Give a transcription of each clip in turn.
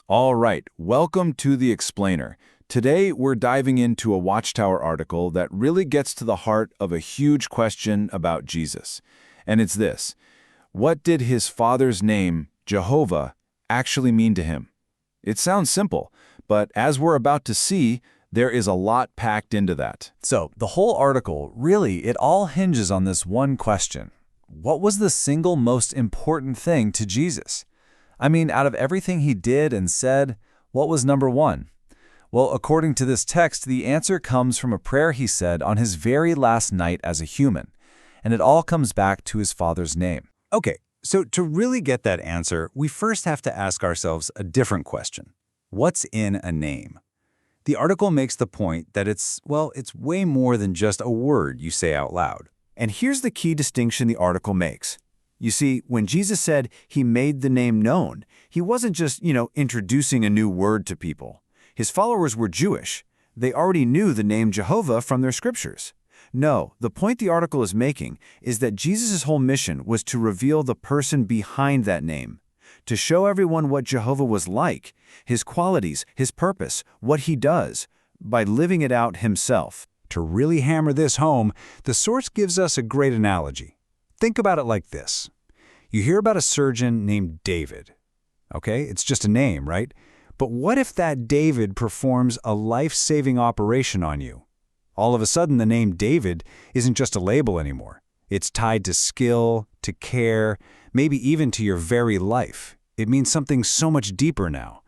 All right, welcome to The Explainer. Today, we're diving into a Watchtower article that really gets to the heart of a huge question about Jesus. And it's this: what did his father's name, Jehovah, actually mean to him? It sounds simple, but as we're about to see, there is a lot packed into that. So, the whole article, really, it all hinges on this one question. What was the single most important thing to Jesus? I mean, out of everything he did and said, what was number one? Well, according to this text, the answer comes from a prayer he said on his very last night as a human, and it all comes back to his father's name. Okay, so to really get that answer, we first have to ask ourselves a different question. What's in a name? The article makes the point that it's way more than just a word you say out loud. And here's the key distinction the article makes. You see, when Jesus said he made the name known, he wasn't just, introducing a new word to people. His followers were Jewish. They already knew the name Jehovah from their scriptures. No, the point the article is making is that Jesus' whole mission was to reveal the person behind that name, to show everyone what Jehovah was like, his qualities, his purpose, what he does, by living it out himself. To really hammer this home, the source gives us a great analogy. Think about it like this. You hear about a surgeon named David. Okay, it's just a name, right? But what if that David performs a life-saving operation on you? All of a sudden, the name David isn't just a label anymore. It's tied to skill, to care, maybe even to your very life. It means something so much deeper now.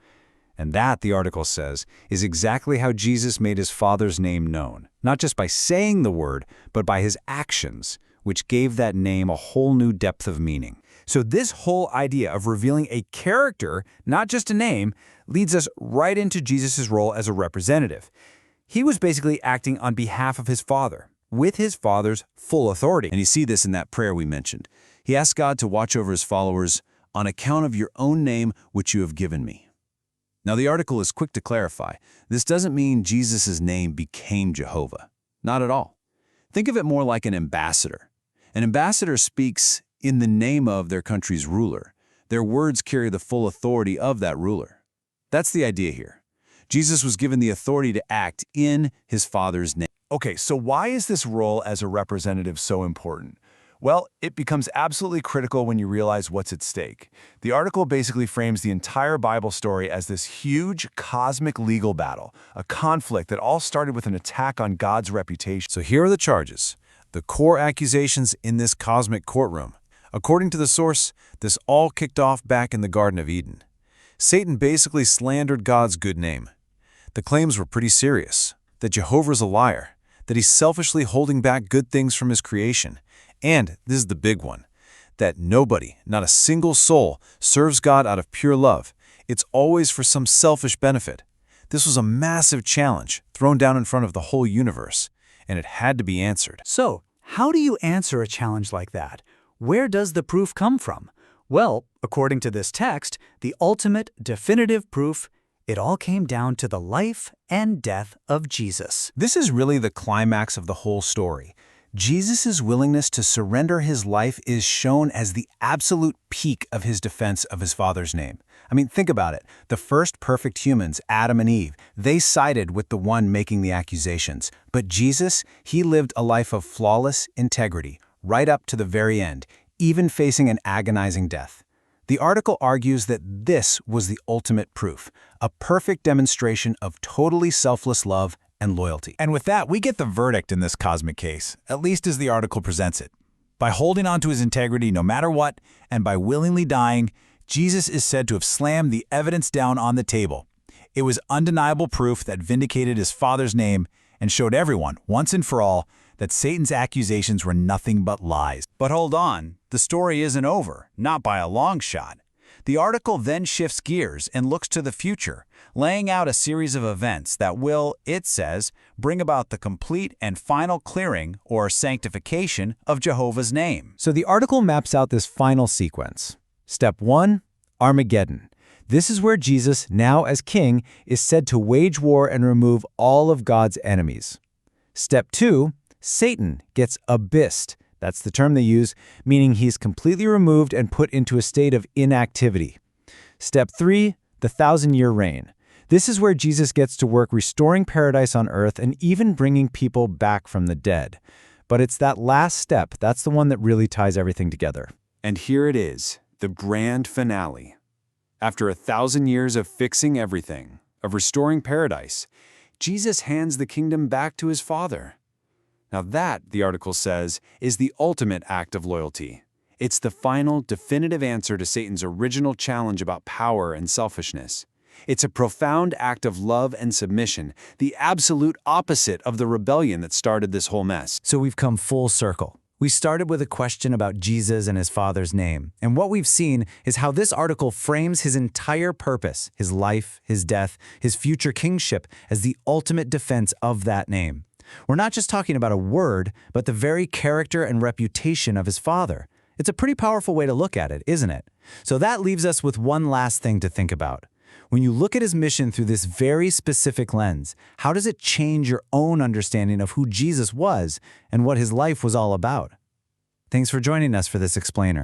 And that, the article says, is exactly how Jesus made his Father's name known, not just by saying the word, but by his actions, which gave that name a whole new depth of meaning. So this whole idea of revealing a character, not just a name, leads us right into Jesus' role as a representative. He was basically acting on behalf of his Father, with his Father's full authority. And you see this in that prayer we mentioned. He asked God to watch over his followers on account of your own name which you have given me. Now the article is quick to clarify. This doesn't mean Jesus' name became Jehovah. Not at all. Think of it more like an ambassador. An ambassador speaks in the name of their country's ruler. Their words carry the full authority of that ruler. That's the idea here. Jesus was given the authority to act in his Father's name. Okay, so why is this role as a representative so important? Well, it becomes absolutely critical when you realize what's at stake. The article basically frames the entire Bible story as this huge cosmic legal battle, a conflict that all started with an attack on God's reputation. So here are the charges, the core accusations in this cosmic courtroom. According to the source, this all kicked off back in the Garden of Eden. Satan basically slandered God's good name. The claims were pretty serious, that Jehovah's a liar, that he's selfishly holding back good things from his creation, and, this is the big one, that nobody, not a single soul, serves God out of pure love. It's always for some selfish benefit. This was a massive challenge thrown down in front of the whole universe, and it had to be answered. So, how do you answer a challenge like that? Where does the proof come from? Well, according to this text, the ultimate, definitive proof, it all came down to the life and death of Jesus. This is really the climax of the whole story. Jesus' willingness to surrender his life is shown as the absolute peak of his defense of his Father's name. I mean, think about it. The first perfect humans, Adam and Eve, they sided with the one making the accusations. But Jesus, he lived a life of flawless integrity, right up to the very end, even facing an agonizing death. The article argues that this was the ultimate proof, a perfect demonstration of totally selfless love and loyalty. And with that, we get the verdict in this cosmic case, at least as the article presents it. By holding on to his integrity no matter what, and by willingly dying, Jesus is said to have slammed the evidence down on the table. It was undeniable proof that vindicated his Father's name and showed everyone, once and for all, that Satan's accusations were nothing but lies. But hold on, the story isn't over, not by a long shot. The article then shifts gears and looks to the future, laying out a series of events that will, it says, bring about the complete and final clearing or sanctification of Jehovah's name. So the article maps out this final sequence. Step 1, Armageddon. This is where Jesus, now as king, is said to wage war and remove all of God's enemies. Step 2, Satan gets abyssed. That's the term they use, meaning he's completely removed and put into a state of inactivity. Step 3, the 1,000-year reign. This is where Jesus gets to work restoring paradise on earth and even bringing people back from the dead. But it's that last step, that's the one that really ties everything together. And here it is, the grand finale. After 1,000 years of fixing everything, of restoring paradise, Jesus hands the kingdom back to his Father. Now that, the article says, is the ultimate act of loyalty. It's the final, definitive answer to Satan's original challenge about power and selfishness. It's a profound act of love and submission, the absolute opposite of the rebellion that started this whole mess. So we've come full circle. We started with a question about Jesus and his Father's name, and what we've seen is how this article frames his entire purpose, his life, his death, his future kingship, as the ultimate defense of that name. We're not just talking about a word, but the very character and reputation of his Father. It's a pretty powerful way to look at it, isn't it? So that leaves us with one last thing to think about. When you look at his mission through this very specific lens, how does it change your own understanding of who Jesus was and what his life was all about? Thanks for joining us for this explainer.